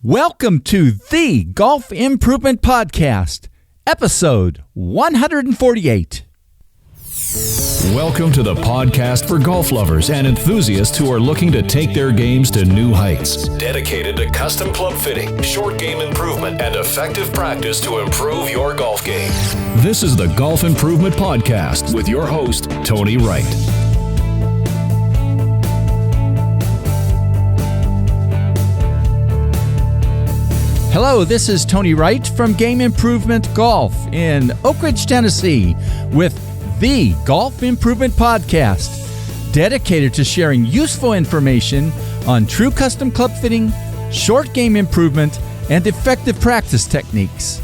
Welcome to the Golf Improvement Podcast, episode 148. Welcome to the podcast for golf lovers and enthusiasts who are looking to take their games to new heights. Dedicated to custom club fitting, short game improvement, and effective practice to improve your golf game. This is the Golf Improvement Podcast with your host, Tony Wright. Hello, this is Tony Wright from Game Improvement Golf in Oak Ridge, Tennessee, with the Golf Improvement Podcast, dedicated to sharing useful information on true custom club fitting, short game improvement, and effective practice techniques.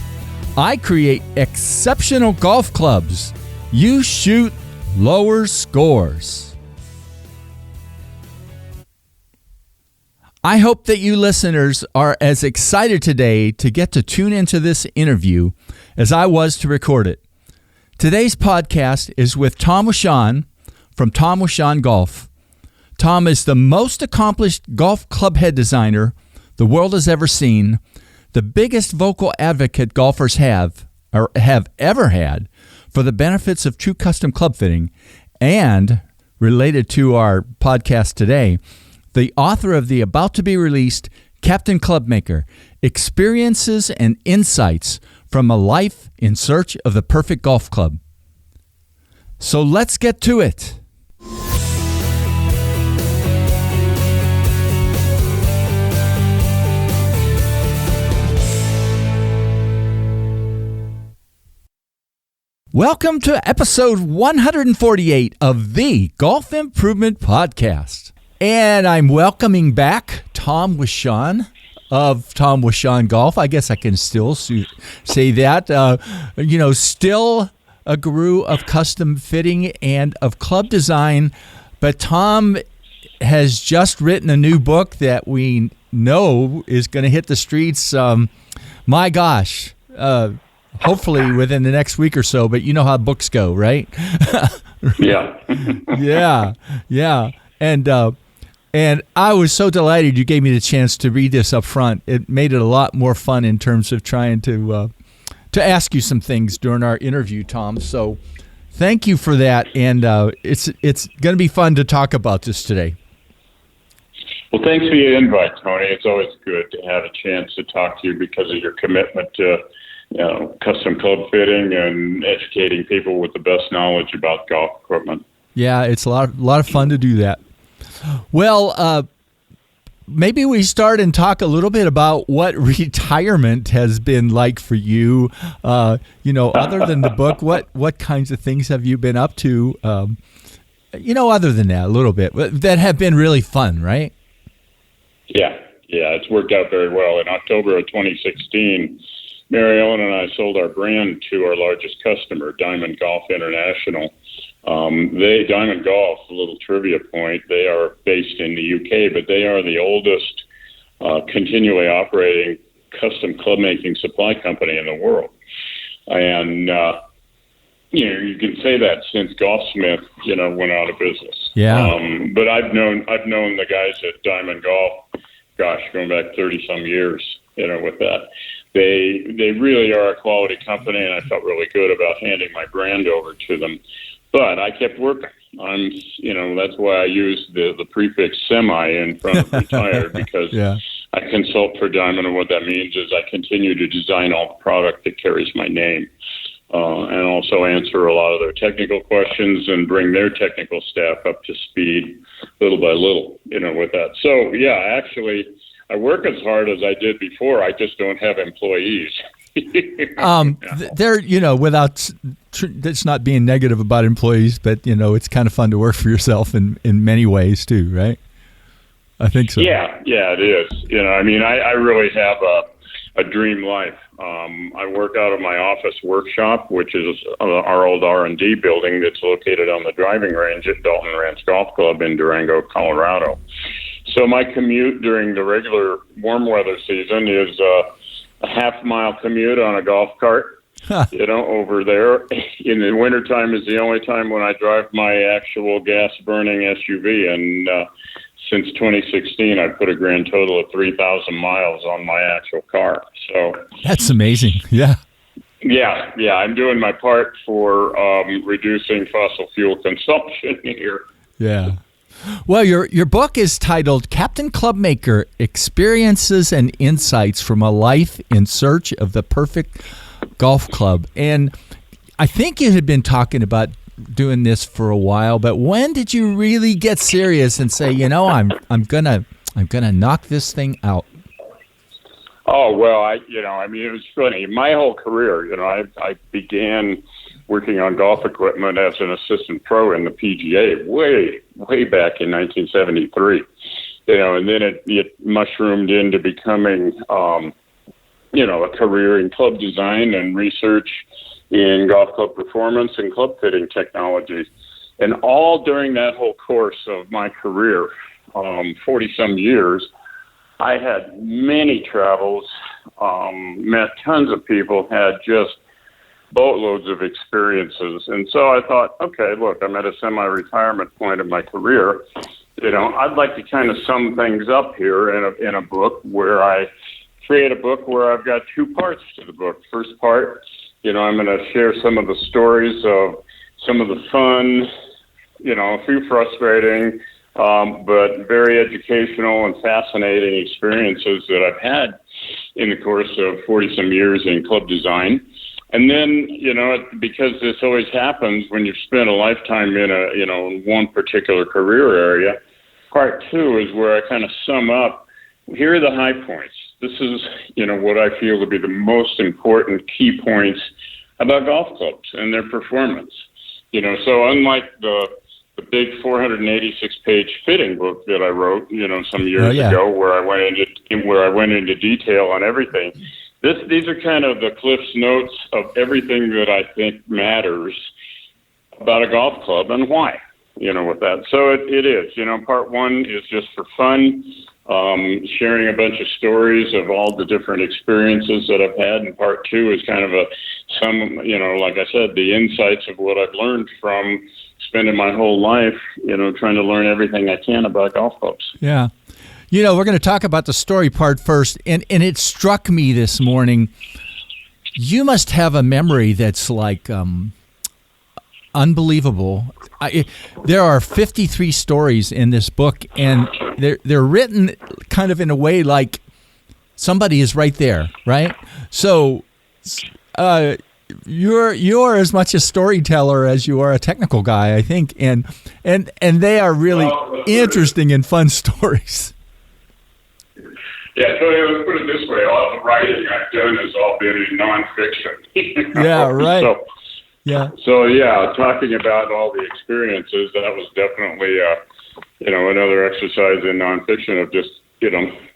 I create exceptional golf clubs. You shoot lower scores. I hope that you listeners are as excited today to get to tune into this interview as I was to record it. Today's podcast is with Tom Wishon from Tom Wishon Golf. Tom is the most accomplished golf club head designer the world has ever seen, the biggest vocal advocate golfers have ever had for the benefits of true custom club fitting, and, related to our podcast today, the author of the about-to-be-released Captain Clubmaker, Experiences and Insights from a Life in Search of the Perfect Golf Club. So let's get to it. Welcome to episode 148 of the Golf Improvement Podcast. And I'm welcoming back Tom Wishon of Tom Wishon Golf. I guess I can still say that. Still a guru of custom fitting and of club design. But Tom has just written a new book that we know is going to hit the streets. My gosh, hopefully within the next week or so. But you know how books go, right? Yeah. Yeah. And I was so delighted you gave me the chance to read this up front. It made it a lot more fun in terms of trying to ask you some things during our interview, Tom. So thank you for that. And it's going to be fun to talk about this today. Well, thanks for your invite, Tony. It's always good to have a chance to talk to you because of your commitment to custom club fitting and educating people with the best knowledge about golf equipment. Yeah, it's a lot of fun to do that. Well, maybe we start and talk a little bit about what retirement has been like for you. Other than the book, what kinds of things have you been up to? Other than that, a little bit that have been really fun, right? Yeah, it's worked out very well. In October of 2016, Mary Ellen and I sold our brand to our largest customer, Diamond Golf International. Diamond Golf, a little trivia point, they are based in the UK, but they are the oldest continually operating custom club making supply company in the world. And, you can say that since Golfsmith, went out of business. Yeah. But I've known the guys at Diamond Golf, going back 30 some years, with that. They really are a quality company, and I felt really good about handing my brand over to them. But I kept working. That's why I used the prefix semi in front of retired because I consult for Diamond, and what that means is I continue to design all the product that carries my name, and also answer a lot of their technical questions and bring their technical staff up to speed little by little, with that. So actually, I work as hard as I did before. I just don't have employees. They're, without, it's not being negative about employees, but, it's kind of fun to work for yourself in many ways too, right? I think so. Yeah, it is. I really have a dream life. I work out of my office workshop, which is our old R&D building that's located on the driving range at Dalton Ranch Golf Club in Durango, Colorado. So my commute during the regular warm weather season is a half-mile commute on a golf cart, over there. In the wintertime is the only time when I drive my actual gas-burning SUV. And since 2016, I've put a grand total of 3,000 miles on my actual car. So that's amazing. Yeah. Yeah, I'm doing my part for reducing fossil fuel consumption here. Yeah. Well, your book is titled Captain Clubmaker, Experiences and Insights from a Life in Search of the Perfect Golf Club. And I think you had been talking about doing this for a while, but when did you really get serious and say, I'm gonna knock this thing out? Oh, well, it was funny. My whole career, I began working on golf equipment as an assistant pro in the PGA way back in 1973. And then it mushroomed into becoming, a career in club design and research in golf club performance and club fitting technology. And all during that whole course of my career, 40-some years, I had many travels, met tons of people, had just boatloads of experiences. And so I thought, okay, look, I'm at a semi-retirement point of my career. I'd like to kind of sum things up here in a book where I create a book where I've got two parts to the book. First part, I'm going to share some of the stories of some of the fun, a few frustrating, but very educational and fascinating experiences that I've had in the course of 40-some years in club design. And then, because this always happens when you've spent a lifetime in one particular career area, part two is where I kind of sum up, here are the high points. This is, what I feel to be the most important key points about golf clubs and their performance. So unlike the big 486-page fitting book that I wrote, some years ago, where I went into detail on everything. These are kind of the Cliff's Notes of everything that I think matters about a golf club and why. With that. So it is. Part one is just for fun, sharing a bunch of stories of all the different experiences that I've had, and part two is kind of like I said, the insights of what I've learned from spending my whole life, trying to learn everything I can about golf clubs. Yeah. We're going to talk about the story part first, and it struck me this morning, you must have a memory that's like unbelievable. There are 53 stories in this book, and they're written kind of in a way like somebody is right there, right? So you're as much a storyteller as you are a technical guy, I think, and they are really interesting and fun stories. Yeah, so let's put it this way: all the writing I've done has all been in nonfiction. Yeah, right. So talking about all the experiences, that was definitely another exercise in nonfiction of just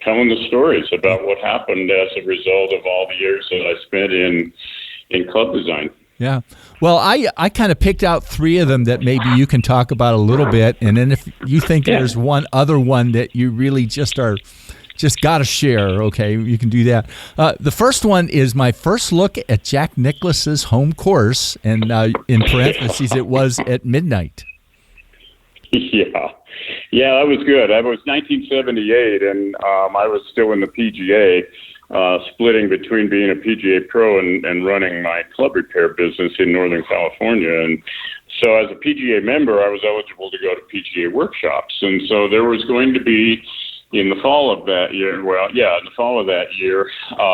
telling the stories about what happened as a result of all the years that I spent in club design. Yeah. Well, I kind of picked out three of them that maybe you can talk about a little bit, and then if you think there's one other one that you really just got to share, okay, you can do that. The first one is my first look at Jack Nicklaus's home course, and in parentheses, it was at midnight. Yeah, that was good. It was 1978, and I was still in the PGA, splitting between being a PGA pro and running my club repair business in Northern California. And so as a PGA member, I was eligible to go to PGA workshops. And so there was going to be, in the fall of that year,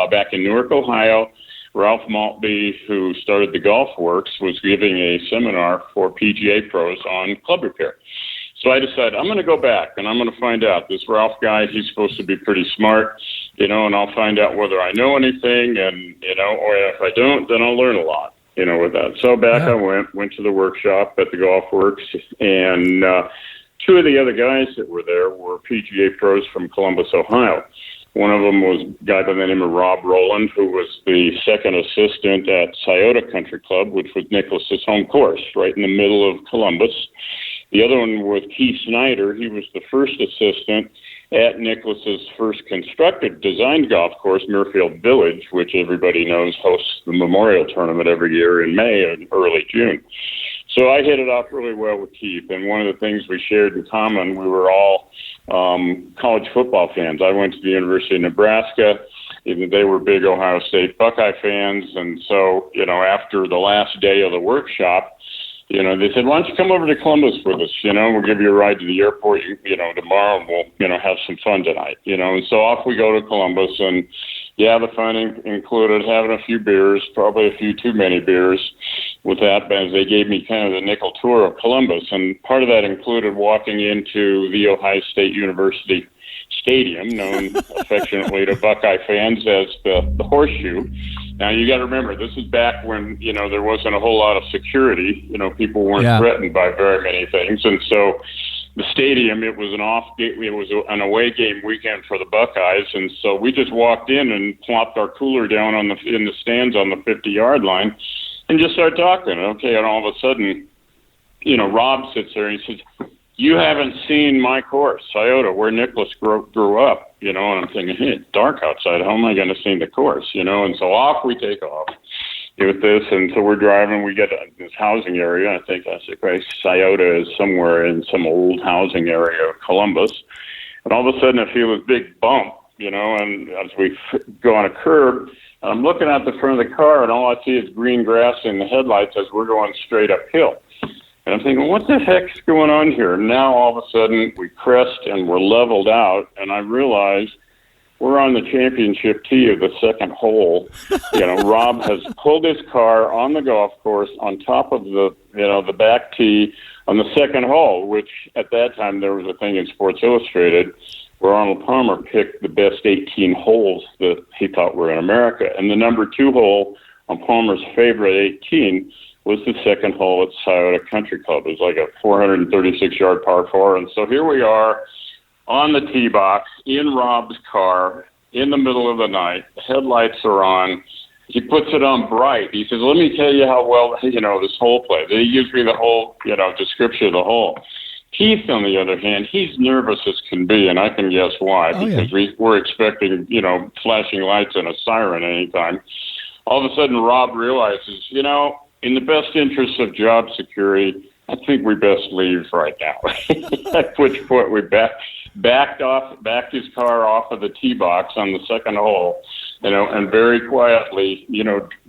back in Newark, Ohio, Ralph Maltby, who started the Golf Works, was giving a seminar for PGA pros on club repair. So I decided I'm going to go back and I'm going to find out. This Ralph guy, he's supposed to be pretty smart, and I'll find out whether I know anything, and, or if I don't, then I'll learn a lot, with that. So back I went to the workshop at the Golf Works, and two of the other guys that were there were PGA pros from Columbus, Ohio. One of them was a guy by the name of Rob Rowland, who was the second assistant at Scioto Country Club, which was Nicklaus's home course, right in the middle of Columbus. The other one was Keith Snyder. He was the first assistant at Nicklaus's first constructed designed golf course, Muirfield Village, which everybody knows hosts the Memorial Tournament every year in May and early June. So I hit it off really well with Keith, and one of the things we shared in common, we were all college football fans. I went to the University of Nebraska. They were big Ohio State Buckeye fans, and so, after the last day of the workshop, they said, why don't you come over to Columbus with us? We'll give you a ride to the airport, tomorrow, and we'll, have some fun tonight, and so off we go to Columbus, and the fun included having a few beers, probably a few too many beers with that, as they gave me kind of the nickel tour of Columbus, and part of that included walking into the Ohio State University Stadium, known affectionately to Buckeye fans as the Horseshoe. Now, you got to remember, this is back when, there wasn't a whole lot of security. People weren't threatened by very many things. And so the stadium, it was an away game weekend for the Buckeyes. And so we just walked in and plopped our cooler down in the stands on the 50-yard line and just started talking. Okay, and all of a sudden, Rob sits there and he says, you haven't seen my course, Scioto, where Nicholas grew up, and I'm thinking, hey, it's dark outside. How am I going to see the course, And so off we take off with this, and so we're driving. We get to this housing area. I think I said, Christ, Scioto is somewhere in some old housing area of Columbus. And all of a sudden I feel this big bump, and as we go on a curb, I'm looking at the front of the car, and all I see is green grass in the headlights as we're going straight uphill. And I'm thinking, what the heck's going on here? And now all of a sudden we crest and we're leveled out, and I realize we're on the championship tee of the second hole. Rob has pulled his car on the golf course on top of the back tee on the second hole, which at that time there was a thing in Sports Illustrated where Arnold Palmer picked the best 18 holes that he thought were in America. And the number 2 hole on Palmer's favorite 18 was the second hole at Scioto Country Club. It was like a 436-yard par 4. And so here we are on the tee box in Rob's car in the middle of the night. The headlights are on. He puts it on bright. He says, let me tell you how well, this hole plays. He gives me the whole, description of the hole. Keith, on the other hand, he's nervous as can be, and I can guess why, because we're expecting, flashing lights and a siren anytime. All of a sudden, Rob realizes, in the best interest of job security, I think we best leave right now. At which point we backed his car off of the tee box on the second hole, and very quietly,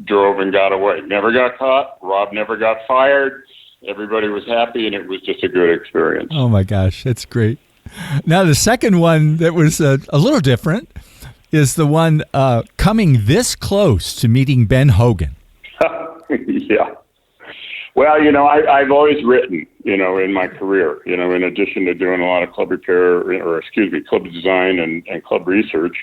drove and got away. Never got caught. Rob never got fired. Everybody was happy, and it was just a good experience. Oh my gosh, that's great. Now the second one that was a little different is the one coming this close to meeting Ben Hogan. Yeah. Well, I've always written, in my career, in addition to doing a lot of club repair, club design and club research.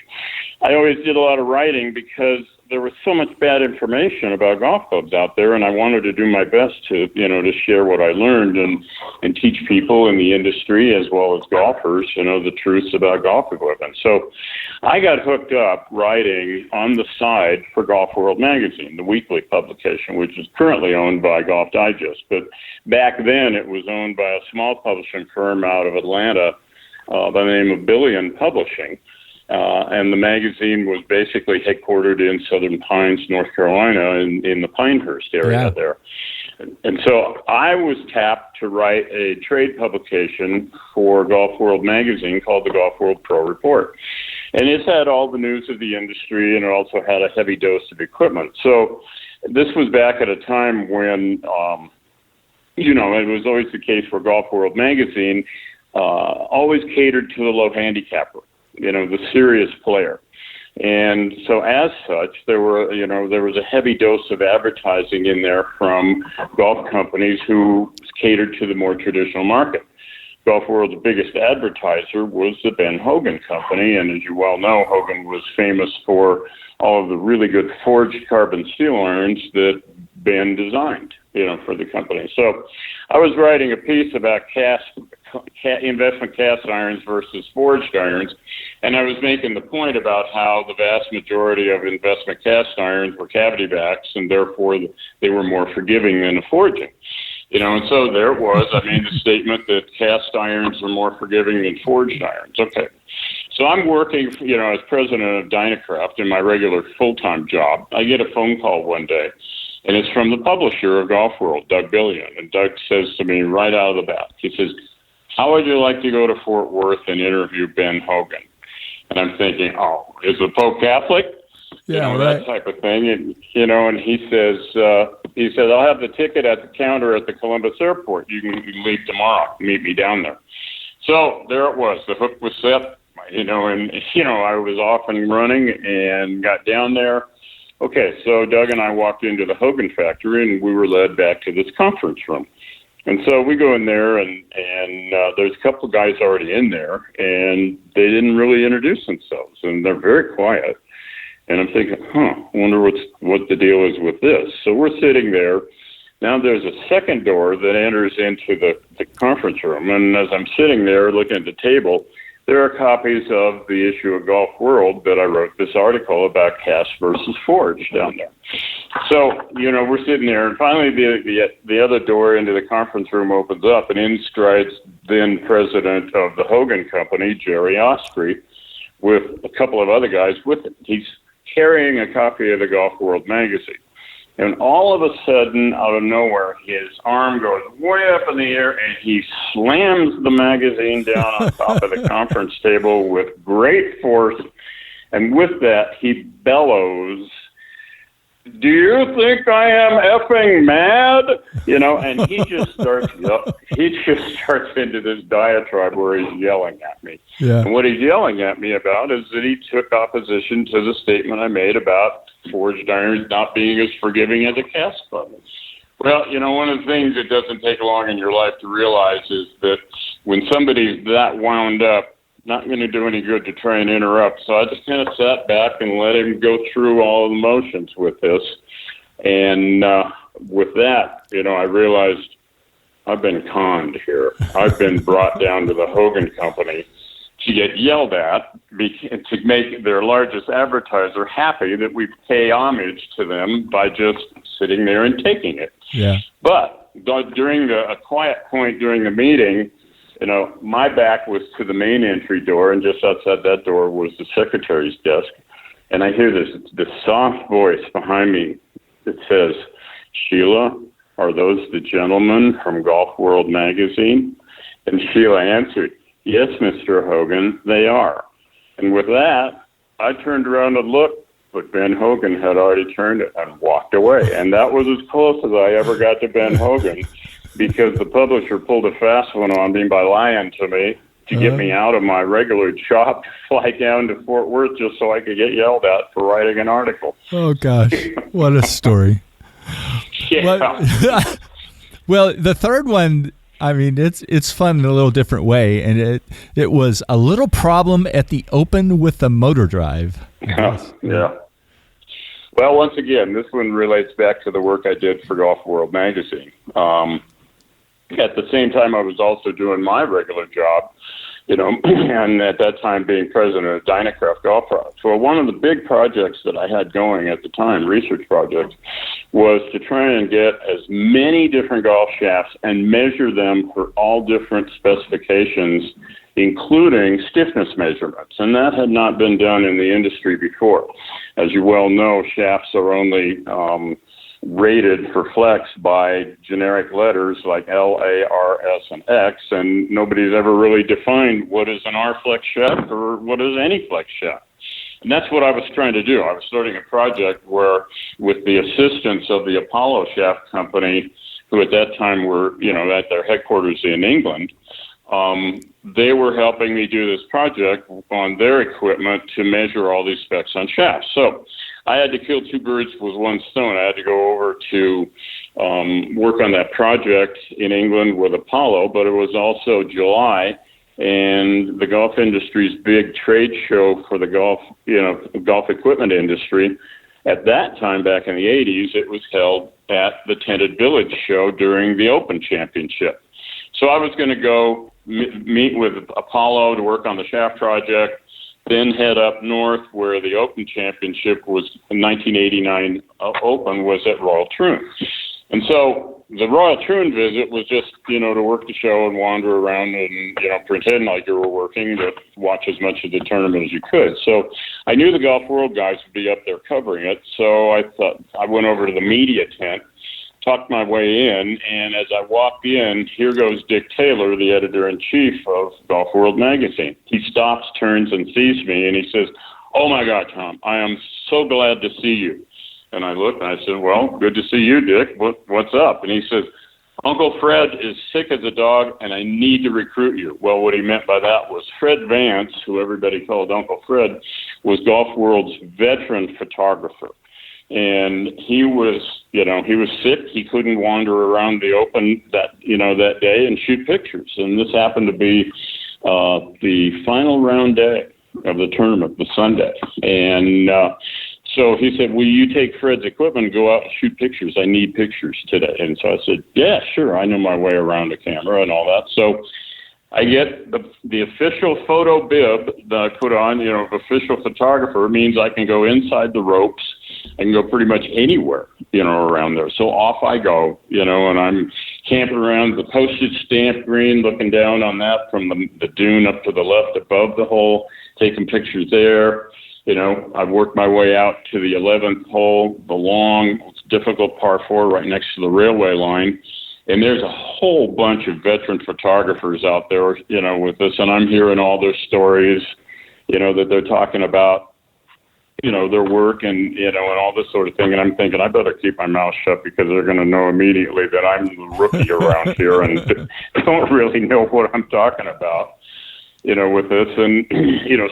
I always did a lot of writing because there was so much bad information about golf clubs out there, and I wanted to do my best to, to share what I learned and teach people in the industry as well as golfers, the truths about golf equipment. So I got hooked up writing on the side for Golf World Magazine, the weekly publication, which is currently owned by Golf Digest. But back then it was owned by a small publishing firm out of Atlanta by the name of Billion Publishing. And the magazine was basically headquartered in Southern Pines, North Carolina, in the Pinehurst area there. And so I was tapped to write a trade publication for Golf World Magazine called the Golf World Pro Report. And it had all the news of the industry, and it also had a heavy dose of equipment. So this was back at a time when, it was always the case for Golf World Magazine, always catered to the low handicapper. The serious player. And so as such, there was a heavy dose of advertising in there from golf companies who catered to the more traditional market. Golf World's biggest advertiser was the Ben Hogan Company, and as you well know, Hogan was famous for all of the really good forged carbon steel irons that Ben designed, for the company. So I was writing a piece about investment cast irons versus forged irons, and I was making the point about how the vast majority of investment cast irons were cavity backs, and therefore they were more forgiving than a forging. And so there it was. I made the statement that cast irons are more forgiving than forged irons. Okay. So I'm working, as president of Dynacraft in my regular full-time job. I get a phone call one day, And it's from the publisher of Golf World, Doug Billion. And Doug says to me right out of the bat, he says, how would you like to go to Fort Worth and interview Ben Hogan? And I'm thinking, oh, is the Pope Catholic? Yeah, right. That type of thing. And, and he says, I'll have the ticket at the counter at the Columbus airport. You can leave tomorrow. Meet me down there. So there it was. The hook was set, and I was off and running and got down there. Okay, so Doug and I walked into the Hogan factory, and we were led back to this conference room. And so we go in there, and there's a couple of guys already in there, and they didn't really introduce themselves, and they're very quiet. And I'm thinking, I wonder what the deal is with this. So we're sitting there. Now there's a second door that enters into the conference room, and as I'm sitting there looking at the table, there are copies of the issue of Golf World that I wrote this article about Cast versus Forge down there. So, we're sitting there, and finally the other door into the conference room opens up, and in strides then president of the Hogan Company, Jerry Osprey, with a couple of other guys with him. He's carrying a copy of the Golf World magazine. And all of a sudden, out of nowhere, his arm goes way up in the air, and he slams the magazine down on top of the conference table with great force. And with that, he bellows, "Do you think I am effing mad?" And he just starts into this diatribe where he's yelling at me. Yeah. And what he's yelling at me about is that he took opposition to the statement I made about forged irons not being as forgiving as a cast button. Well, one of the things that doesn't take long in your life to realize is that when somebody's that wound up, not going to do any good to try and interrupt. So I just kind of sat back and let him go through all the motions with this. And with that, I realized I've been conned here. I've been brought down to the Hogan Company to get yelled at, to make their largest advertiser happy that we pay homage to them by just sitting there and taking it. Yeah. But during a quiet point during the meeting, my back was to the main entry door, and just outside that door was the secretary's desk. And I hear this soft voice behind me that says, "Sheila, are those the gentlemen from Golf World magazine?" And Sheila answered, "Yes, Mr. Hogan, they are." And with that, I turned around and looked, but Ben Hogan had already turned it and walked away. And that was as close as I ever got to Ben Hogan, because the publisher pulled a fast one on me by lying to me to get me out of my regular job to fly down to Fort Worth just so I could get yelled at for writing an article. Oh, gosh. What a story. Yeah. Well, the third one, I mean, it's fun in a little different way, and it was a little problem at the Open with the motor drive. Yeah. Well, once again, this one relates back to the work I did for Golf World magazine. At the same time, I was also doing my regular job, and at that time being president of Dynacraft Golf Products. Well, one of the big projects that I had going at the time, research projects, was to try and get as many different golf shafts and measure them for all different specifications, including stiffness measurements. And that had not been done in the industry before. As you well know, shafts are only rated for flex by generic letters like L, A, R, S, and X, and nobody's ever really defined what is an R flex shaft or what is any flex shaft. And that's what I was trying to do. I was starting a project where, with the assistance of the Apollo Shaft Company, who at that time were, at their headquarters in England, they were helping me do this project on their equipment to measure all these specs on shafts. So I had to kill two birds with one stone. I had to go over to work on that project in England with Apollo, but it was also July, and the golf industry's big trade show for the golf equipment industry. At that time, back in the 80s, it was held at the Tented Village show during the Open Championship. So I was going to go meet with Apollo to work on the shaft project, then head up north where the Open Championship was, 1989 Open was at Royal Troon. And so the Royal Troon visit was just, to work the show and wander around and, pretend like you were working to watch as much of the tournament as you could. So I knew the Golf World guys would be up there covering it. So I thought I went over to the media tent, tucked my way in, and as I walked in, here goes Dick Taylor, the editor-in-chief of Golf World magazine. He stops, turns, and sees me, and he says, "Oh, my God, Tom, I am so glad to see you." And I looked, and I said, "Well, good to see you, Dick. What's up?" And he says, "Uncle Fred is sick as a dog, and I need to recruit you." Well, what he meant by that was Fred Vance, who everybody called Uncle Fred, was Golf World's veteran photographer. And he was sick. He couldn't wander around the Open that day and shoot pictures. And this happened to be the final round day of the tournament, the Sunday. And so he said, "Will you take Fred's equipment and go out and shoot pictures? I need pictures today." And so I said, "Yeah, sure. I know my way around a camera and all that." So I get the official photo bib that I put on, official photographer, means I can go inside the ropes. I can go pretty much anywhere, around there. So off I go, and I'm camping around the postage stamp green, looking down on that from the dune up to the left above the hole, taking pictures there. I've worked my way out to the 11th hole, the long, difficult par 4 right next to the railway line. And there's a whole bunch of veteran photographers out there, with this. And I'm hearing all their stories, that they're talking about, their work and, and all this sort of thing. And I'm thinking, I better keep my mouth shut because they're going to know immediately that I'm the rookie around here and don't really know what I'm talking about, with this. And,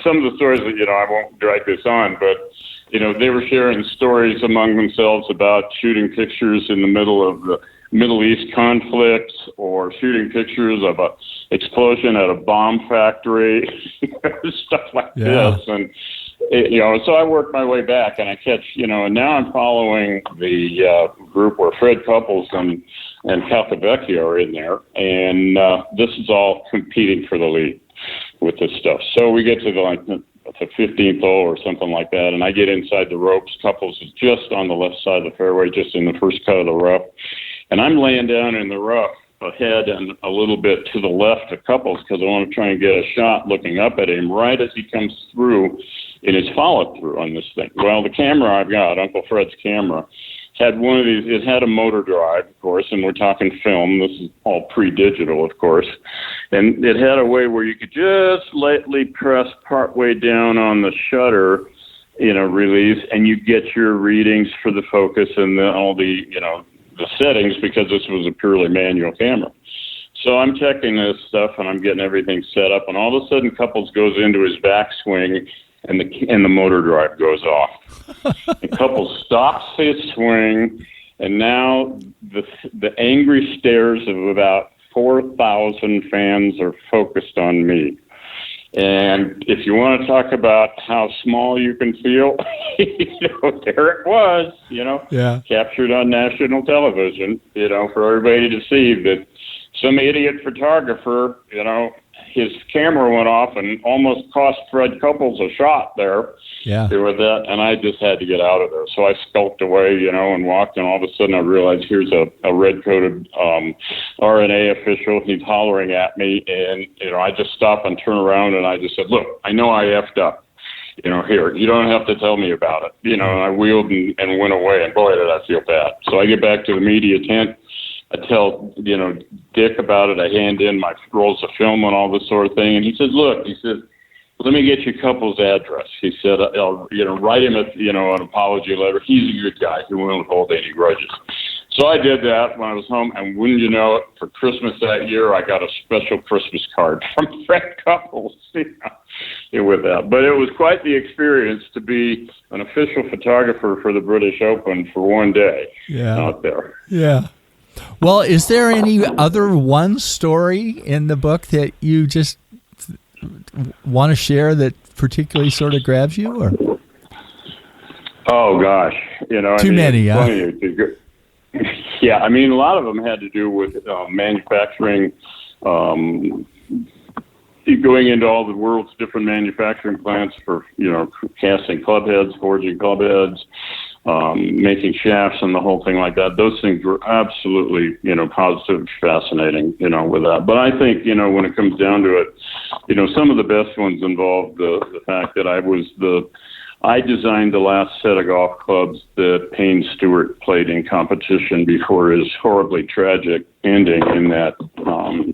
some of the stories that, I won't drag this on, but, they were sharing stories among themselves about shooting pictures in the middle of the Middle East conflict or shooting pictures of a explosion at a bomb factory, stuff like this. And, so I worked my way back and I catch, and now I'm following the group where Fred Couples and Calcavecchio are in there. And this is all competing for the lead with this stuff. So we get to the 15th hole or something like that, and I get inside the ropes. Couples is just on the left side of the fairway, just in the first cut of the rough. And I'm laying down in the rough ahead and a little bit to the left of Couples because I want to try and get a shot looking up at him right as he comes through in his follow-through on this thing. Well, the camera I've got, Uncle Fred's camera, had one of these. It had a motor drive, of course, and we're talking film. This is all pre-digital, of course. And it had a way where you could just lightly press partway down on the shutter, release, and you get your readings for the focus and all the, the settings, because this was a purely manual camera. So I'm checking this stuff and I'm getting everything set up, and all of a sudden Couples goes into his backswing and the motor drive goes off. And Couples stops his swing, and now the angry stares of about 4,000 fans are focused on me. And if you want to talk about how small you can feel, there it was, captured on national television, for everybody to see that some idiot photographer, his camera went off and almost cost Fred Couples a shot there. Yeah. With that, and I just had to get out of there. So I skulked away, and walked, and all of a sudden I realized here's a red-coated RNA official. He's hollering at me, and, I just stopped and turned around, and I just said, "Look, I know I effed up. Here, you don't have to tell me about it." And I wheeled and went away, and boy, did I feel bad. So I get back to the media tent. I tell, Dick about it. I hand in my rolls of film and all this sort of thing. And he says, "Look," he said, "let me get you Couples' address." He said, "I'll, write him an apology letter. He's a good guy. He won't hold any grudges." So I did that when I was home, and wouldn't you know it, for Christmas that year, I got a special Christmas card from Fred Couples, with that. But it was quite the experience to be an official photographer for the British Open for one day out there. Yeah. Well, is there any other one story in the book that you just want to share that particularly sort of grabs you? Or? Oh, gosh. Too many, huh? Yeah, a lot of them had to do with manufacturing, going into all the world's different manufacturing plants for, casting club heads, forging club heads. making shafts and the whole thing like that. Those things were absolutely, positive, fascinating, with that. But I think, when it comes down to it, some of the best ones involved the fact that I designed the last set of golf clubs that Payne Stewart played in competition before his horribly tragic ending in that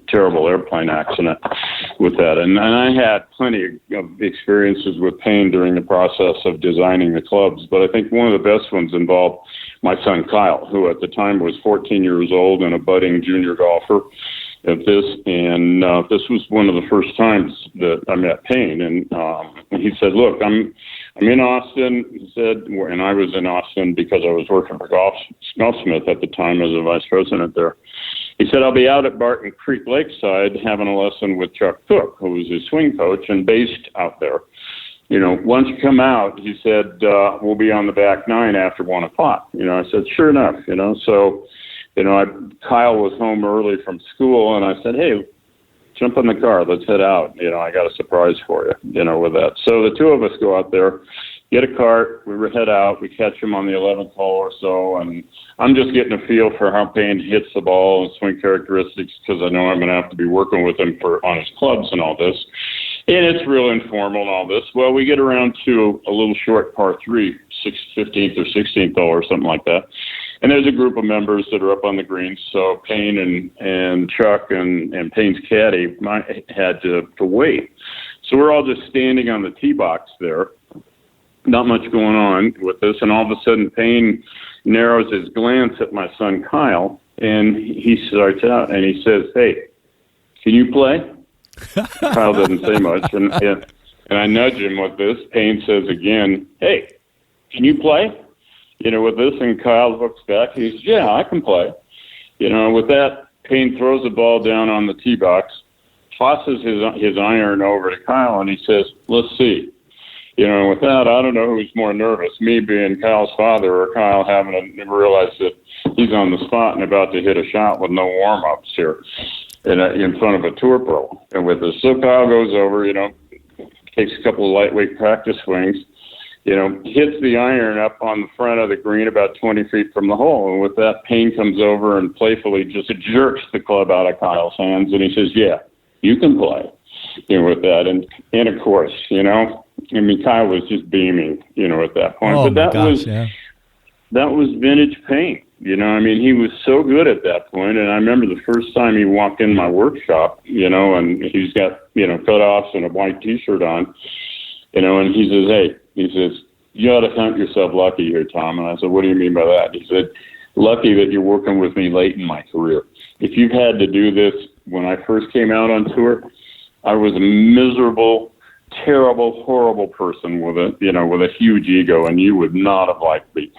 terrible airplane accident with that. And I had plenty of experiences with Payne during the process of designing the clubs, but I think one of the best ones involved my son Kyle, who at the time was 14 years old and a budding junior golfer at this. And this was one of the first times that I met Payne. And he said, look, I'm in Austin, he said, and I was in Austin because I was working for Golfsmith at the time as a vice president there. He said, I'll be out at Barton Creek Lakeside having a lesson with Chuck Cook, who was his swing coach and based out there. Once you come out, he said, we'll be on the back nine after 1 o'clock. I said, sure enough, so, Kyle was home early from school, and I said, hey, jump in the car, let's head out. I got a surprise for you, with that. So the two of us go out there, get a cart, we head out, we catch him on the 11th hole or so, and I'm just getting a feel for how Payne hits the ball and swing characteristics because I know I'm going to have to be working with him on his clubs and all this. And it's real informal and all this. Well, we get around to a little short par 3, 15th or 16th hole or something like that. And there's a group of members that are up on the greens. So Payne and Chuck and Payne's caddy had to wait. So we're all just standing on the tee box there. Not much going on with this. And all of a sudden, Payne narrows his glance at my son Kyle, and he starts out and he says, hey, can you play? Kyle doesn't say much. And I nudge him with this. Payne says again, hey, can you play? With this, and Kyle hooks back. He says, yeah, I can play. With that, Payne throws the ball down on the tee box, tosses his iron over to Kyle, and he says, let's see. With that, I don't know who's more nervous, me being Kyle's father or Kyle having to realize that he's on the spot and about to hit a shot with no warm-ups here in front of a tour pro. And with this, so Kyle goes over, takes a couple of lightweight practice swings, hits the iron up on the front of the green about 20 feet from the hole. And with that, Payne comes over and playfully just jerks the club out of Kyle's hands. And he says, yeah, you can play, with that. And of course, Kyle was just beaming, at that point. Oh, but that yeah. was vintage Payne. He was so good at that point. And I remember the first time he walked in my workshop, and he's got, cutoffs and a white T-shirt on, and he says, hey, you ought to count yourself lucky here, Tom. And I said, what do you mean by that? He said, lucky that you're working with me late in my career. If you've had to do this when I first came out on tour, I was a miserable, terrible, horrible person with a huge ego, and you would not have liked me.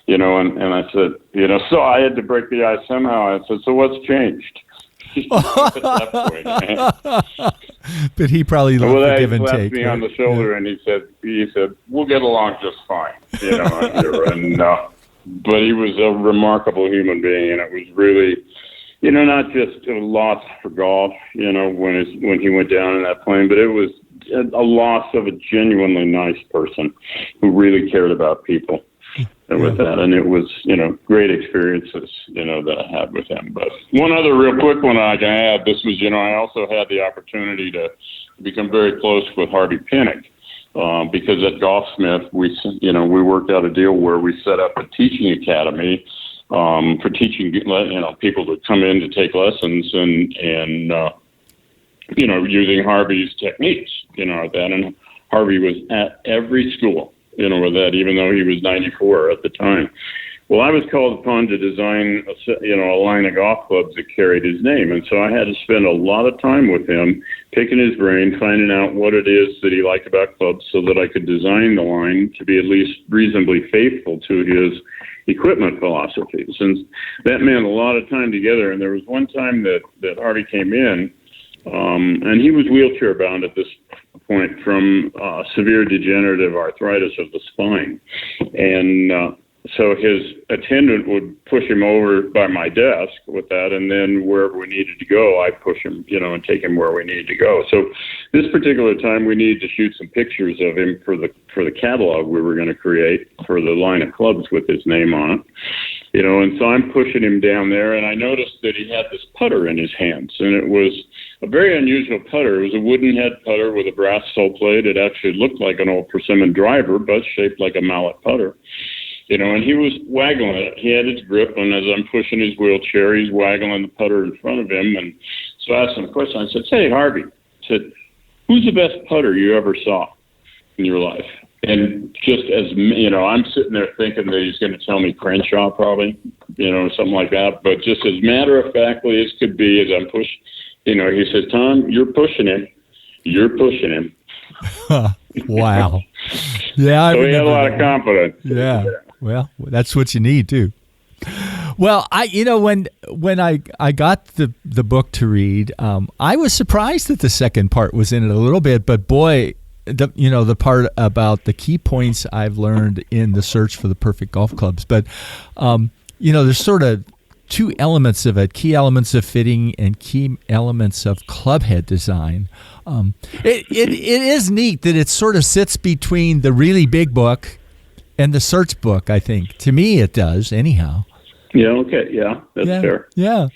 And I said, so I had to break the ice somehow. I said, so what's changed? At that point. But he probably loved the give and take. He slapped me on the shoulder, and he said, we'll get along just fine. But he was a remarkable human being, and it was really, not just a loss for golf, when he went down in that plane, but it was a loss of a genuinely nice person who really cared about people. And with that, and it was, great experiences, that I had with him. But one other real quick one I can add, this was, I also had the opportunity to become very close with Harvey Pinnock, because at Golfsmith, we worked out a deal where we set up a teaching academy for teaching, people to come in to take lessons and using Harvey's techniques, at that. And Harvey was at every school, with that, even though he was 94 at the time. Well, I was called upon to design, a line of golf clubs that carried his name. And so I had to spend a lot of time with him, picking his brain, finding out what it is that he liked about clubs so that I could design the line to be at least reasonably faithful to his equipment philosophies. And that meant a lot of time together. And there was one time that Harvey came in, and he was wheelchair bound at this point from severe degenerative arthritis of the spine. And So his attendant would push him over by my desk with that, and then wherever we needed to go, I'd push him, and take him where we needed to go. So this particular time, we needed to shoot some pictures of him for the catalog we were going to create for the line of clubs with his name on it. And so I'm pushing him down there, and I noticed that he had this putter in his hands, and it was a very unusual putter. It was a wooden head putter with a brass sole plate. It actually looked like an old persimmon driver, but shaped like a mallet putter. And he was waggling it. He had his grip, and as I'm pushing his wheelchair, he's waggling the putter in front of him. And so I asked him a question. I said, "Hey, Harvey," I said, "who's the best putter you ever saw in your life?" And just as, I'm sitting there thinking that he's going to tell me Crenshaw probably, something like that. But just as matter-of-factly as could be, as I'm pushing, he says, "Tom, you're pushing him. You're pushing him." Wow. Yeah. So he had a lot of confidence. Yeah. Well, that's what you need too. Well, when I got the book to read, I was surprised that the second part was in it a little bit, but boy, the part about the key points I've learned in the search for the perfect golf clubs. But there's sort of two elements of it: key elements of fitting and key elements of club head design. It is neat that it sort of sits between the really big book and the search book, I think. To me, it does, anyhow. Yeah, okay. Yeah, that's fair. Yeah.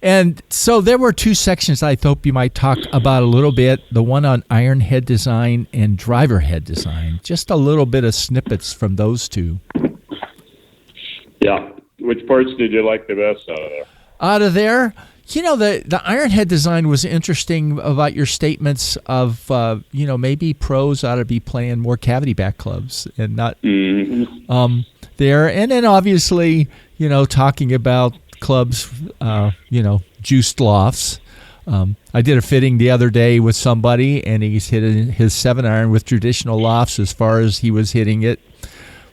And so there were two sections I hope you might talk about a little bit, the one on iron head design and driver head design. Just a little bit of snippets from those two. Yeah. Which parts did you like the best out of there? Out of there? The iron head design was interesting about your statements of, maybe pros ought to be playing more cavity back clubs and not there. And then obviously, talking about clubs, juiced lofts. I did a fitting the other day with somebody, and he's hitting his 7-iron with traditional lofts as far as he was hitting it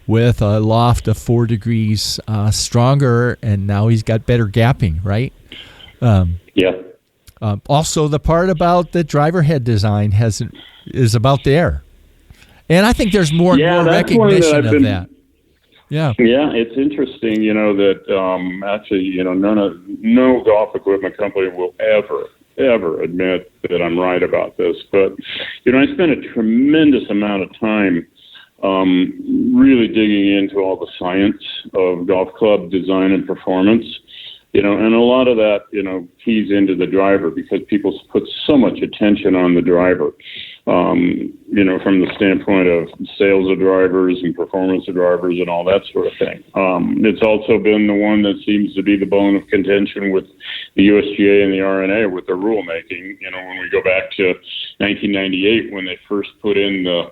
with a loft of 4 degrees stronger, and now he's got better gapping, right? Also, the part about the driver head design is about there, and I think there's more and more recognition of that. Yeah, it's interesting, that actually, no golf equipment company will ever admit that I'm right about this, but I spent a tremendous amount of time really digging into all the science of golf club design and performance. And a lot of that, keys into the driver because people put so much attention on the driver, from the standpoint of sales of drivers and performance of drivers and all that sort of thing. It's also been the one that seems to be the bone of contention with the USGA and the RNA with their rulemaking. When we go back to 1998, when they first put in the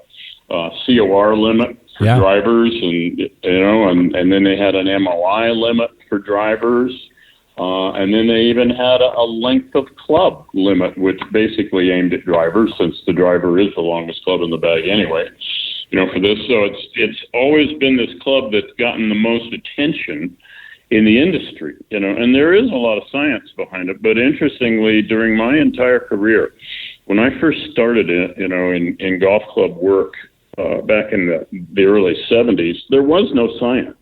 COR limit for drivers, and then they had an MOI limit for drivers. And then they even had a length of club limit, which basically aimed at drivers, since the driver is the longest club in the bag anyway, for this. So it's always been this club that's gotten the most attention in the industry, and there is a lot of science behind it. But interestingly, during my entire career, when I first started in golf club work back in the early 70s, there was no science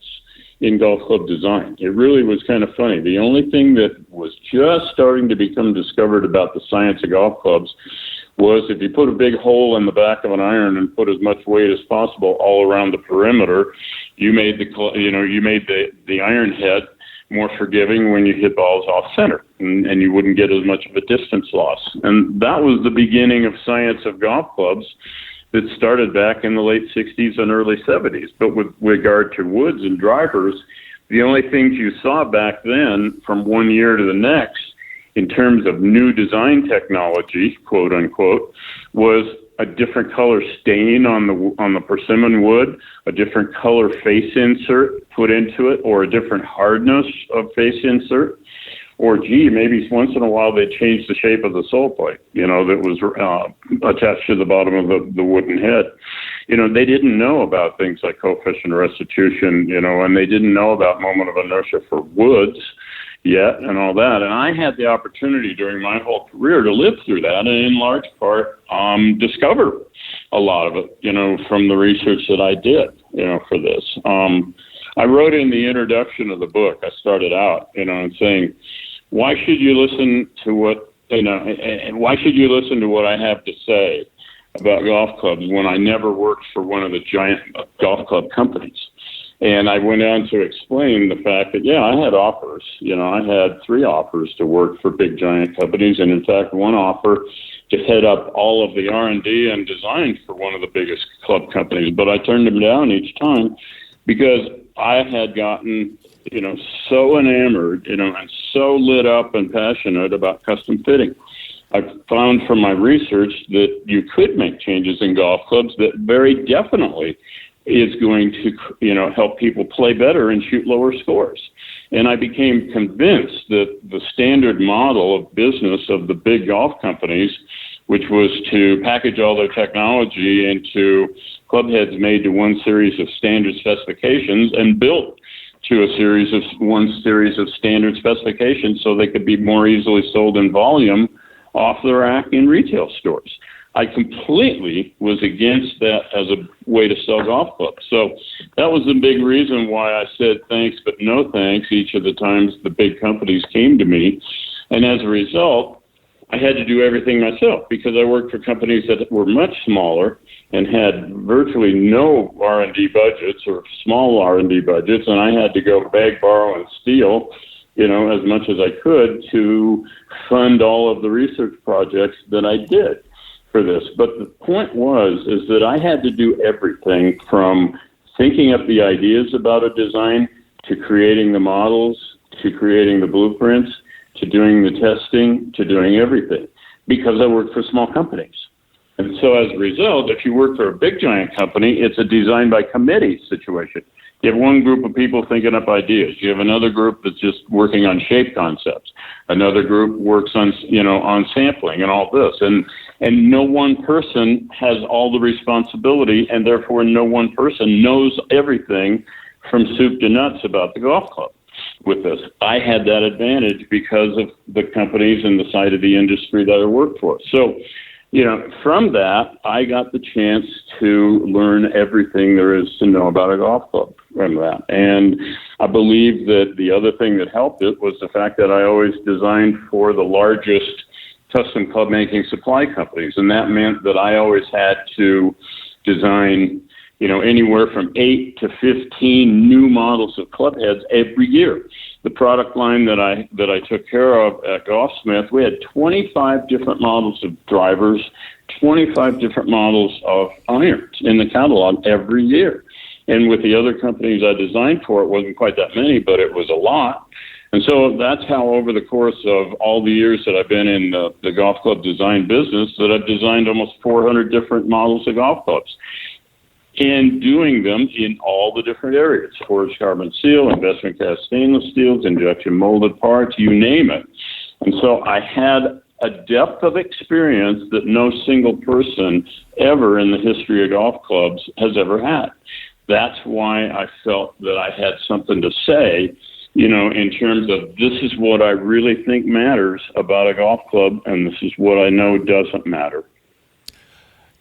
in golf club design. It really was kind of funny. The only thing that was just starting to become discovered about the science of golf clubs was if you put a big hole in the back of an iron and put as much weight as possible all around the perimeter, you made the iron head more forgiving when you hit balls off center, and you wouldn't get as much of a distance loss. And that was the beginning of science of golf clubs that started back in the late 60s and early 70s. But with regard to woods and drivers, the only things you saw back then from one year to the next in terms of new design technology, quote unquote, was a different color stain on the persimmon wood, a different color face insert put into it, or a different hardness of face insert. Or, maybe once in a while they changed the shape of the sole plate, that was attached to the bottom of the wooden head. They didn't know about things like coefficient of restitution, and they didn't know about moment of inertia for woods yet and all that. And I had the opportunity during my whole career to live through that and in large part discover a lot of it, from the research that I did, for this. I wrote in the introduction of the book, I started out, and saying, why should you listen to why should you listen to what I have to say about golf clubs when I never worked for one of the giant golf club companies? And I went on to explain the fact that, I had offers. I had 3 offers to work for big giant companies, and in fact, one offer to head up all of the R&D and design for one of the biggest club companies. But I turned them down each time because I had gotten, so enamored, and so lit up and passionate about custom fitting. I found from my research that you could make changes in golf clubs that very definitely is going to, help people play better and shoot lower scores. And I became convinced that the standard model of business of the big golf companies, which was to package all their technology into club heads made to one series of standard specifications and built to one series of standard specifications so they could be more easily sold in volume off the rack in retail stores. I completely was against that as a way to sell golf clubs. So that was the big reason why I said thanks but no thanks each of the times the big companies came to me. And as a result, I had to do everything myself because I worked for companies that were much smaller and had virtually no R&D budgets or small R&D budgets, and I had to go beg, borrow, and steal, as much as I could to fund all of the research projects that I did for this. But the point is that I had to do everything from thinking up the ideas about a design to creating the models, to creating the blueprints, to doing the testing, to doing everything, because I worked for small companies. And so as a result, if you work for a big giant company, it's a design by committee situation. You have one group of people thinking up ideas. You have another group that's just working on shape concepts. Another group works on, on sampling and all this. And no one person has all the responsibility, and therefore no one person knows everything from soup to nuts about the golf club. With this, I had that advantage because of the companies and the side of the industry that I worked for. So, from that, I got the chance to learn everything there is to know about a golf club from that. And I believe that the other thing that helped it was the fact that I always designed for the largest custom club making supply companies. And that meant that I always had to design, anywhere from 8 to 15 new models of club heads every year. The product line that I took care of at Golfsmith, we had 25 different models of drivers, 25 different models of irons in the catalog every year. And with the other companies I designed for, it wasn't quite that many, but it was a lot. And so that's how over the course of all the years that I've been in the golf club design business, that I've designed almost 400 different models of golf clubs. And doing them in all the different areas, forged carbon steel, investment cast stainless steels, injection molded parts, you name it. And so I had a depth of experience that no single person ever in the history of golf clubs has ever had. That's why I felt that I had something to say, in terms of this is what I really think matters about a golf club, and this is what I know doesn't matter.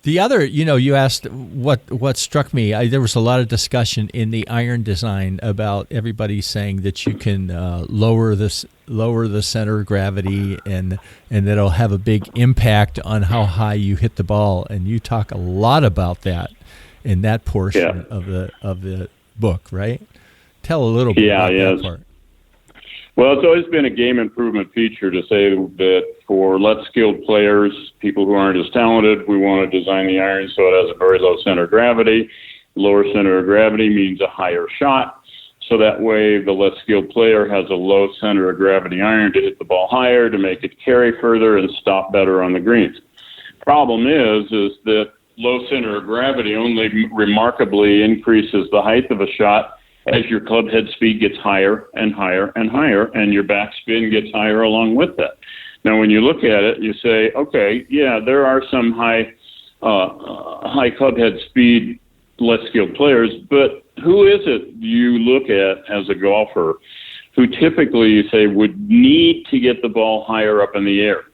The other, you asked what struck me. There was a lot of discussion in the iron design about everybody saying that you can lower the center of gravity, and that'll have a big impact on how high you hit the ball. And you talk a lot about that in that portion of the book, right? Tell a little bit about that part. Well, it's always been a game improvement feature to say that for less skilled players, people who aren't as talented, we want to design the iron so it has a very low center of gravity. Lower center of gravity means a higher shot. So that way the less skilled player has a low center of gravity iron to hit the ball higher, to make it carry further and stop better on the greens. Problem is that low center of gravity only remarkably increases the height of a shot as your club head speed gets higher and higher and higher, and your backspin gets higher along with that. Now, when you look at it, you say, okay, there are some high club head speed, less skilled players, but who is it you look at as a golfer who typically, you say, would need to get the ball higher up in the air?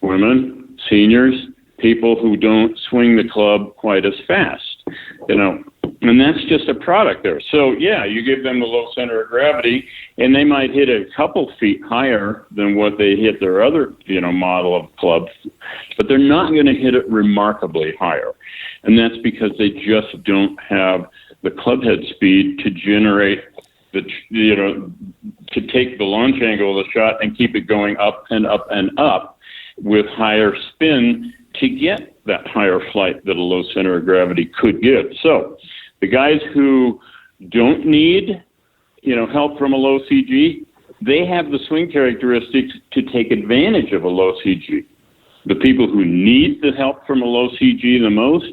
Women, seniors, people who don't swing the club quite as fast. And that's just a product there. So, yeah, you give them the low center of gravity, and they might hit a couple feet higher than what they hit their other, model of clubs, but they're not going to hit it remarkably higher. And that's because they just don't have the club head speed to generate to take the launch angle of the shot and keep it going up and up and up with higher spin to get that higher flight that a low center of gravity could give. So the guys who don't need, help from a low CG, they have the swing characteristics to take advantage of a low CG. The people who need the help from a low CG the most,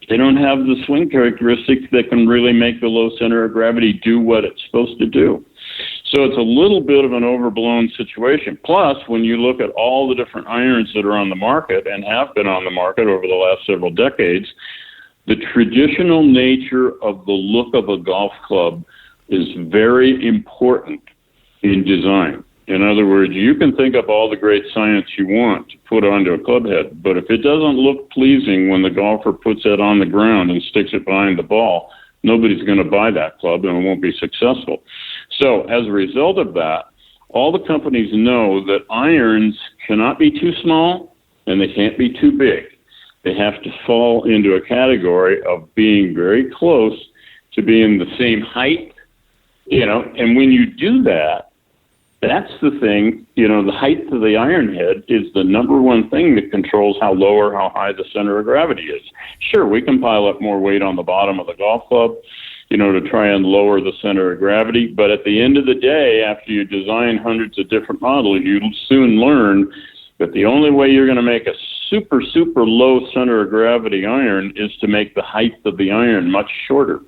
they don't have the swing characteristics that can really make the low center of gravity do what it's supposed to do. So it's a little bit of an overblown situation. Plus, when you look at all the different irons that are on the market and have been on the market over the last several decades, the traditional nature of the look of a golf club is very important in design. In other words, you can think up all the great science you want to put onto a club head, but if it doesn't look pleasing when the golfer puts it on the ground and sticks it behind the ball, nobody's going to buy that club and it won't be successful. So as a result of that, all the companies know that irons cannot be too small and they can't be too big. They have to fall into a category of being very close to being the same height, and when you do that, that's the thing, the height of the iron head is the number one thing that controls how low or how high the center of gravity is. Sure, we can pile up more weight on the bottom of the golf club, to try and lower the center of gravity. But at the end of the day, after you design hundreds of different models, you soon learn that the only way you're going to make a super, super low center of gravity iron is to make the height of the iron much shorter.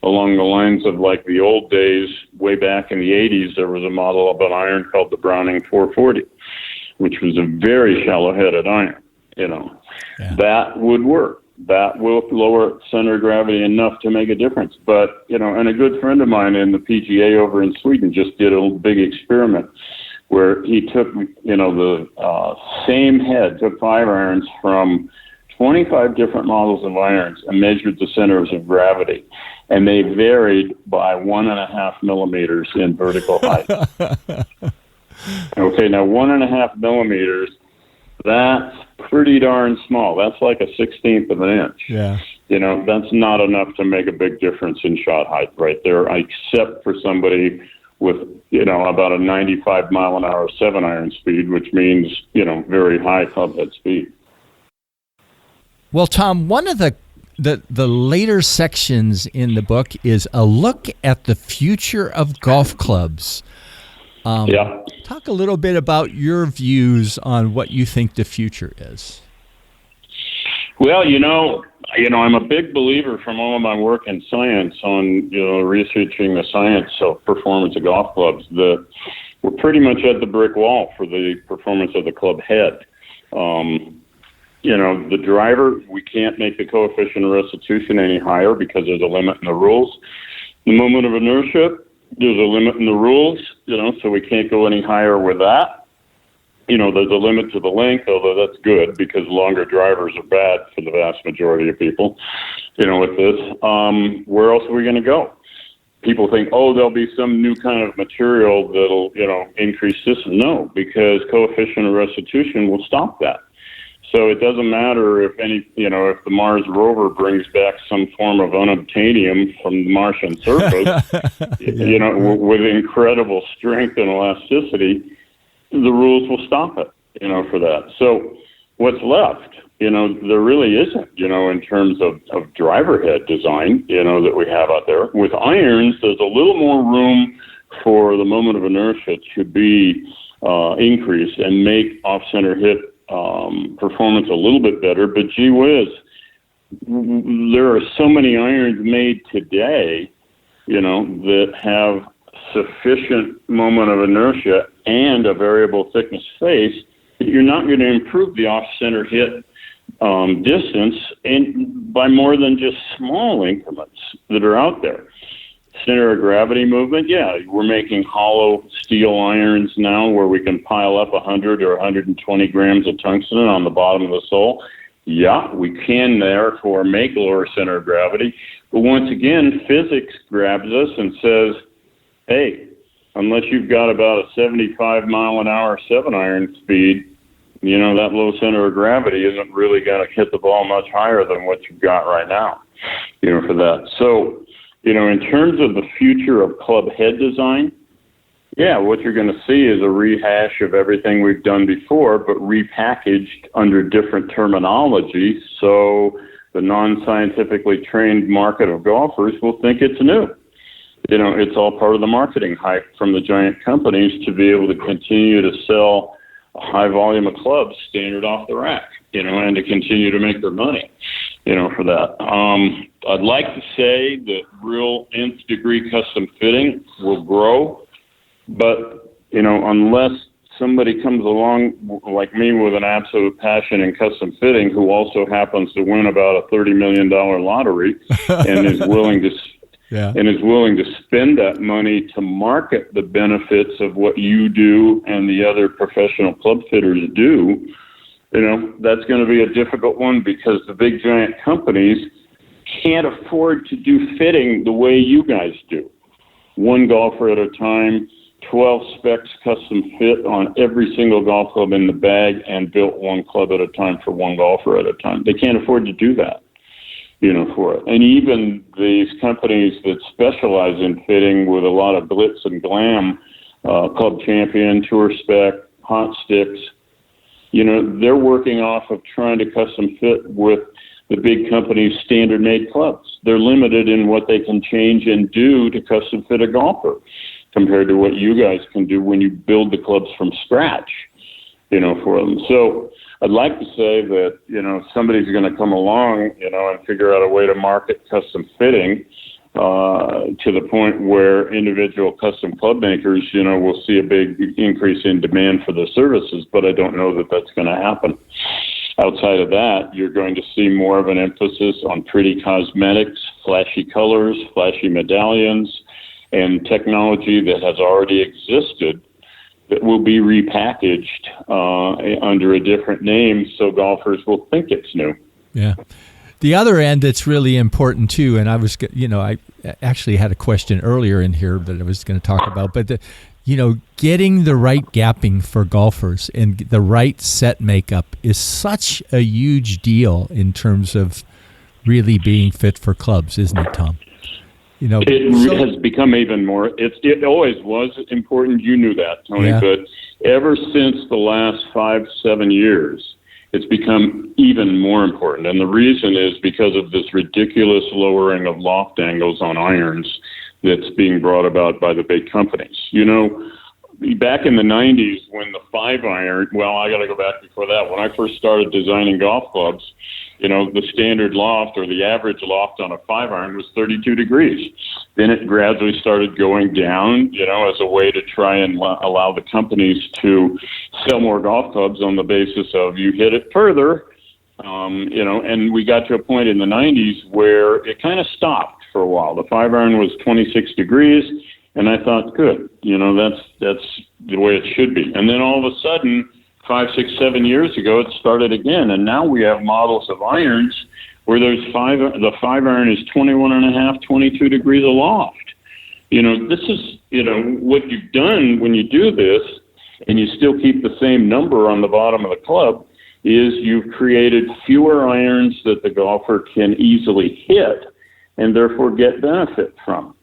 Along the lines of like the old days, way back in the 80s, there was a model of an iron called the Browning 440, which was a very shallow-headed iron. That would work. That will lower center of gravity enough to make a difference. But, and a good friend of mine in the PGA over in Sweden just did a big experiment where he took, the same head, took 5 irons from 25 different models of irons and measured the centers of gravity. And they varied by 1.5 millimeters in vertical height. Okay, now 1.5 millimeters, that's pretty darn small. That's like a 1/16 of an inch. Yeah. That's not enough to make a big difference in shot height right there, except for somebody with, about a 95 mile an hour 7-iron speed, which means, very high club head speed. Well, Tom, one of the later sections in the book is a look at the future of golf clubs. Talk a little bit about your views on what you think the future is. Well, I'm a big believer from all of my work in science on, researching the science of performance of golf clubs, that we're pretty much at the brick wall for the performance of the club head. The driver, we can't make the coefficient of restitution any higher because there's a limit in the rules. The moment of inertia, there's a limit in the rules, so we can't go any higher with that. There's a limit to the length, although that's good because longer drivers are bad for the vast majority of people, with this. Where else are we going to go? People think, there'll be some new kind of material that'll, increase this. No, because coefficient of restitution will stop that. So it doesn't matter if if the Mars rover brings back some form of unobtainium from the Martian surface, with incredible strength and elasticity, the rules will stop it, for that. So what's left, there really isn't, in terms of driver head design, that we have out there. With irons, there's a little more room for the moment of inertia to be increased and make off-center hit performance a little bit better, but gee whiz, there are so many irons made today, that have sufficient moment of inertia and a variable thickness face that you're not going to improve the off-center hit distance and by more than just small increments that are out there. Center of gravity movement, we're making hollow steel irons now where we can pile up 100 or 120 grams of tungsten on the bottom of the sole. Yeah, we can therefore make lower center of gravity, But once again, physics grabs us and says, hey, unless you've got about a 75-mile-an-hour 7-iron speed, that low center of gravity isn't really going to hit the ball much higher than what you've got right now, for that. So, in terms of the future of club head design, what you're going to see is a rehash of everything we've done before, but repackaged under different terminology. So the non-scientifically trained market of golfers will think it's new. It's all part of the marketing hype from the giant companies to be able to continue to sell a high volume of clubs standard off the rack, and to continue to make their money, for that. I'd like to say that real nth degree custom fitting will grow, but, unless somebody comes along like me with an absolute passion in custom fitting who also happens to win about a $30 million lottery and is willing to spend that money to market the benefits of what you do and the other professional club fitters do, that's going to be a difficult one because the big giant companies can't afford to do fitting the way you guys do. One golfer at a time, 12 specs custom fit on every single golf club in the bag and built one club at a time for one golfer at a time. They can't afford to do that. For it. And even these companies that specialize in fitting with a lot of glitz and glam, Club Champion, Tour Spec, Hot Sticks, they're working off of trying to custom fit with the big companies' standard-made clubs. They're limited in what they can change and do to custom fit a golfer compared to what you guys can do when you build the clubs from scratch, for them. So I'd like to say that, somebody's going to come along, and figure out a way to market custom fitting to the point where individual custom club makers, will see a big increase in demand for their services, but I don't know that that's going to happen. Outside of that, you're going to see more of an emphasis on pretty cosmetics, flashy colors, flashy medallions, and technology that has already existed that will be repackaged under a different name so golfers will think it's new. Yeah. The other end that's really important too, and I actually had a question earlier in here that I was going to talk about, but getting the right gapping for golfers and the right set makeup is such a huge deal in terms of really being fit for clubs, isn't it, Tom? It has become even more. It always was important. You knew that, Tony. Yeah. But ever since the last 5-7 years, it's become even more important. And the reason is because of this ridiculous lowering of loft angles on irons that's being brought about by the big companies. Back in the 90s when the 5-iron, I got to go back before that. When I first started designing golf clubs, the standard loft or the average loft on a 5-iron was 32 degrees. Then it gradually started going down, as a way to try and allow the companies to sell more golf clubs on the basis of you hit it further, and we got to a point in the 90s where it kind of stopped for a while. The 5-iron was 26 degrees. And I thought, good, that's the way it should be. And then all of a sudden, 5, 6, 7 years ago, it started again. And now we have models of irons where the 5-iron is 21.5, 22 degrees aloft. This is, what you've done when you do this, and you still keep the same number on the bottom of the club, is you've created fewer irons that the golfer can easily hit and therefore get benefit from.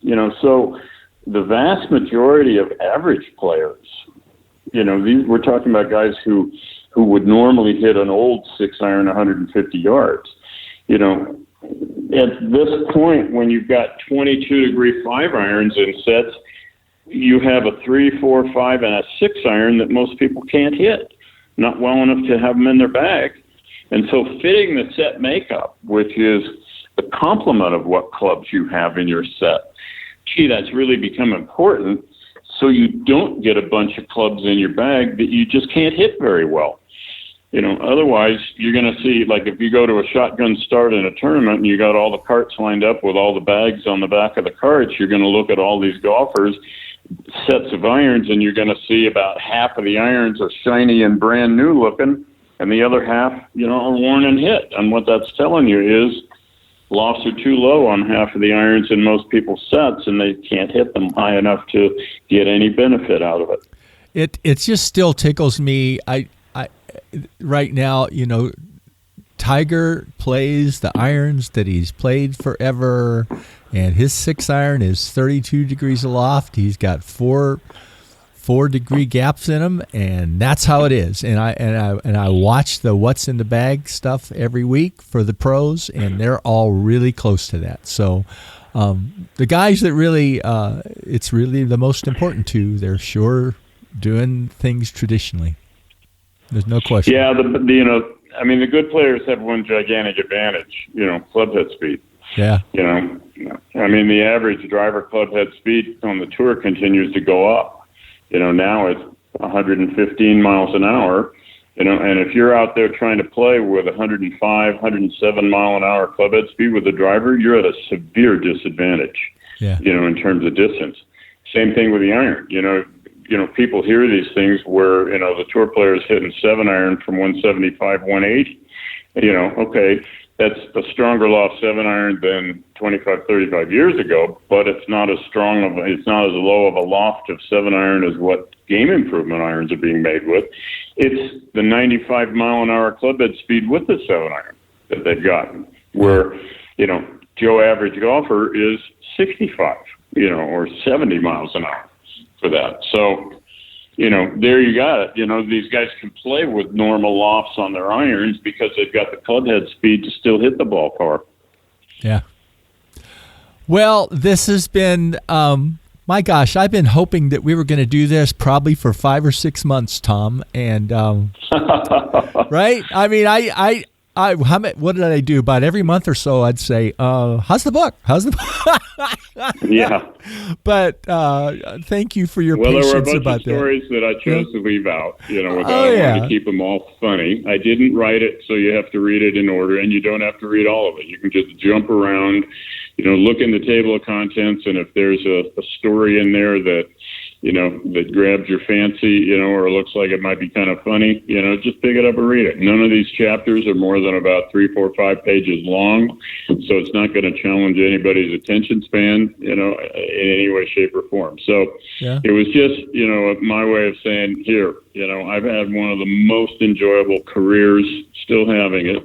So the vast majority of average players, we're talking about guys who would normally hit an old 6-iron 150 yards. At this point, when you've got 22-degree 5-irons in sets, you have a 3, 4, 5, and a 6-iron that most people can't hit, not well enough to have them in their bag. And so fitting the set makeup, which is the complement of what clubs you have in your set, that's really become important so you don't get a bunch of clubs in your bag that you just can't hit very well. Otherwise, you're going to see, like if you go to a shotgun start in a tournament and you got all the carts lined up with all the bags on the back of the carts, you're going to look at all these golfers, sets of irons, and you're going to see about half of the irons are shiny and brand new looking, and the other half, are worn and hit. And what that's telling you is, lofts are too low on half of the irons in most people's sets, and they can't hit them high enough to get any benefit out of it. It just still tickles me. I right now, Tiger plays the irons that he's played forever, and his 6-iron is 32 degrees aloft. He's got 4-degree gaps in them, and that's how it is. And I watch the what's in the bag stuff every week for the pros, and they're all really close to that. So the guys that really it's really the most important to, they're sure doing things traditionally. There's no question. Yeah, the good players have one gigantic advantage, club head speed. Yeah. The average driver club head speed on the tour continues to go up. Now it's 115 miles an hour, and if you're out there trying to play with 105, 107 mile an hour club head speed with a driver, you're at a severe disadvantage, in terms of distance. Same thing with the iron. People hear these things where, the tour player's hitting 7-iron from 175, 180. Okay, that's a stronger loft 7-iron than 25, 35 years ago, but it's not as low of a loft of 7-iron as what game improvement irons are being made with. It's the 95 mile an hour club head speed with the 7-iron that they've gotten, where, Joe average golfer is 65, or 70 miles an hour for that. So, there you got it. These guys can play with normal lofts on their irons because they've got the club head speed to still hit the ball far. Yeah. Well, this has been, my gosh, I've been hoping that we were going to do this probably for 5 or 6 months, Tom. And, right? I mean, what did I do? About every month or so, I'd say, how's the book? Yeah. But thank you for your patience about that. There were a bunch of stories that I chose to leave out, I wanted to keep them all funny. I didn't write it, so you have to read it in order, and you don't have to read all of it. You can just jump around, look in the table of contents, and if there's a story in there that, that grabs your fancy, or looks like it might be kind of funny, just pick it up and read it. None of these chapters are more than about 3, 4, 5 pages long, so it's not going to challenge anybody's attention span, in any way, shape, or form. So It was just, my way of saying, here, I've had one of the most enjoyable careers, still having it,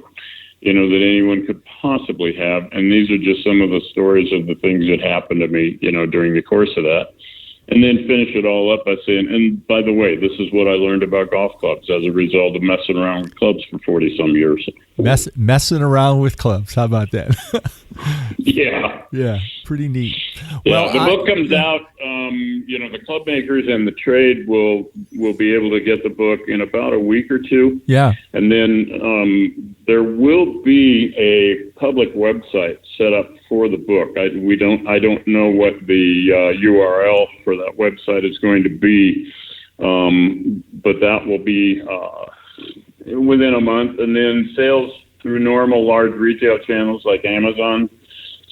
that anyone could possibly have. And these are just some of the stories of the things that happened to me, during the course of that. And then finish it all up by saying, and by the way, this is what I learned about golf clubs as a result of messing around with clubs for 40-some years. Messing around with clubs. How about that? Yeah. Yeah, pretty neat. Yeah, well, the book comes out, the club makers and the trade will be able to get the book in about a week or two. Yeah. And then there will be a public website set up for the book. I don't know what the URL for that website is going to be, but that will be within a month. And then sales through normal large retail channels like Amazon,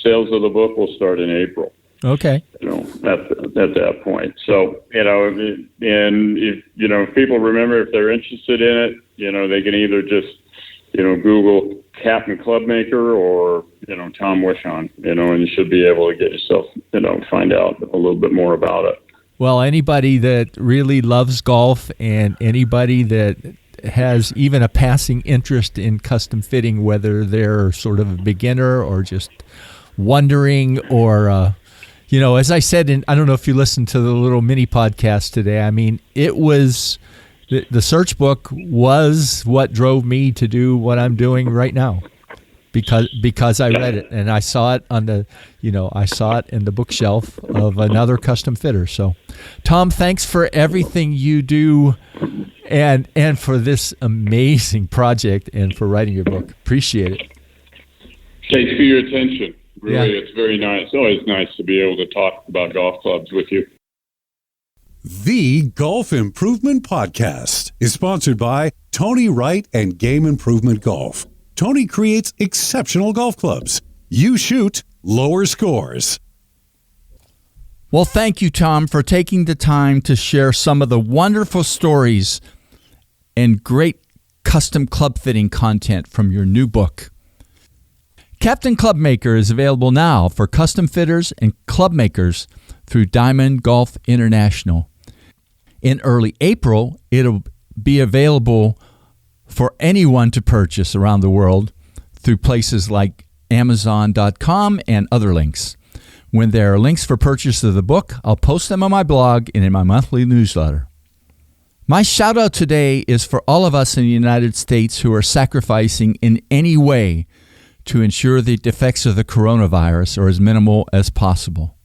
sales of the book will start in April. Okay. At that point. So, and if people remember, if they're interested in it, they can either just, Google Captain Clubmaker or, Tom Wishon, and you should be able to get yourself, find out a little bit more about it. Well, anybody that really loves golf and anybody that has even a passing interest in custom fitting, whether they're sort of a beginner or just wondering or, as I said, I don't know if you listened to the little mini podcast today. I mean, it was the search book was what drove me to do what I'm doing right now, because I read it and I saw it on the, I saw it in the bookshelf of another custom fitter. So, Tom, thanks for everything you do, and for this amazing project and for writing your book. Appreciate it. Thanks for your attention. Really, It's very nice. It's always nice to be able to talk about golf clubs with you. The Golf Improvement Podcast is sponsored by Tony Wright and Game Improvement Golf. Tony creates exceptional golf clubs. You shoot lower scores. Well, thank you, Tom, for taking the time to share some of the wonderful stories and great custom club fitting content from your new book. Captain Clubmaker is available now for custom fitters and club makers through Diamond Golf International. In early April, it'll be available for anyone to purchase around the world through places like Amazon.com and other links. When there are links for purchase of the book, I'll post them on my blog and in my monthly newsletter. My shout out today is for all of us in the United States who are sacrificing in any way to ensure the effects of the coronavirus are as minimal as possible.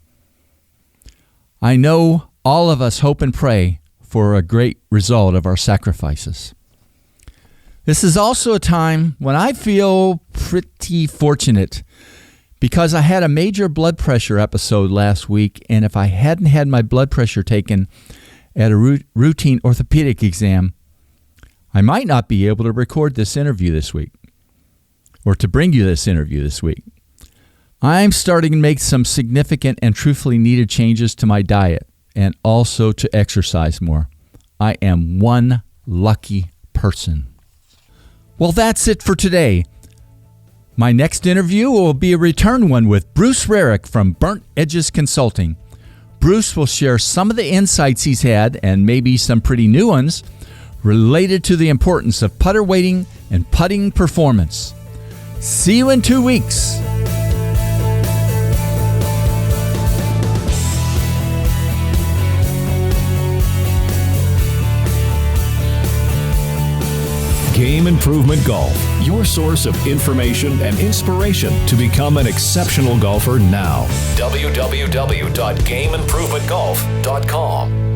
I know all of us hope and pray for a great result of our sacrifices. This is also a time when I feel pretty fortunate because I had a major blood pressure episode last week, and if I hadn't had my blood pressure taken at a routine orthopedic exam, I might not be able to record this interview this week or to bring you this interview this week. I'm starting to make some significant and truthfully needed changes to my diet and also to exercise more. I am one lucky person. Well, that's it for today. My next interview will be a return one with Bruce Rarick from Burnt Edges Consulting. Bruce will share some of the insights he's had, and maybe some pretty new ones, related to the importance of putter weighting and putting performance. See you in 2 weeks. Game Improvement Golf, your source of information and inspiration to become an exceptional golfer now. www.gameimprovementgolf.com